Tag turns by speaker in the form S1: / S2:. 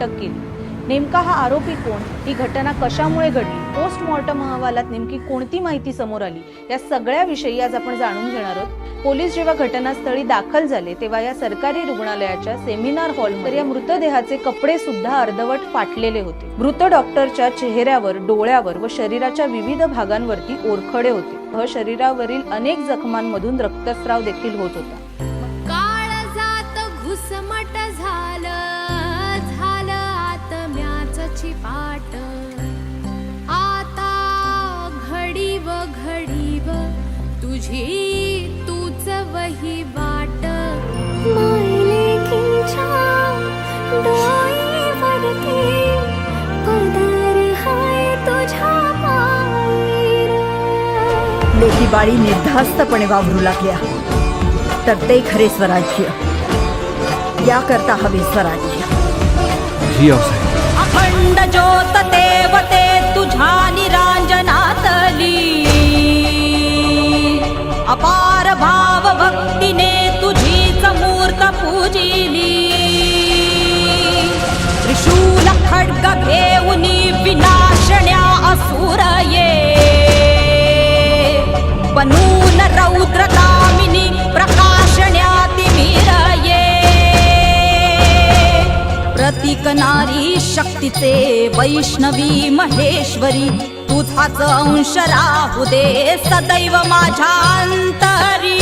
S1: अटक केली। नेमका हा आरोपी कोण, ही घटना कशामुळे घडली, पोस्टमॉर्टम अहवालात नेमकी कोणती माहिती समोर आली, या सगळ्याविषयी आज आपण जाणून घेणार आहोत। पोलीस जेव्हा घटनास्थळी दाखल झाले तेव्हा या सरकारी रुग्णालयाच्या सेमिनार हॉलमध्ये या मृतदेहाचे कपडे सुद्धा अर्धवट फाटलेले होते। मृत डॉक्टरच्या चेहऱ्यावर, डोळ्यावर व शरीराच्या विविध भागांवरती ओरखडे होते व शरीरावरील अनेक जखमांमधून रक्तस्राव देखील होत होता।
S2: पाट आता घडीव घडीव तुझी तूच वही वाट मायलेकींच्या डोळ्यावरती पदर हाय तुझ्या पायीर।
S3: लेकी बाळी निर्धास्तपणे वावरू लागल्या तर ते खरे स्वराज्य, याकरता हवे स्वराज्य।
S4: अखंड ज्योत देवते तुझ्या निरांजनातली, अपार भाव भक्तीने तुझीच मूर्त पूजिली। त्रिशूल खड्ग घेऊनी विनाशण्या असुर ये, बनून रौद्र कामिनी प्रकाशण्या तिमिर ये। प्रतीक नारी शक्तीचे वैष्णवी महेश्वरी, तुझाच अंश राहू दे सदैव माझ्या अंतरी।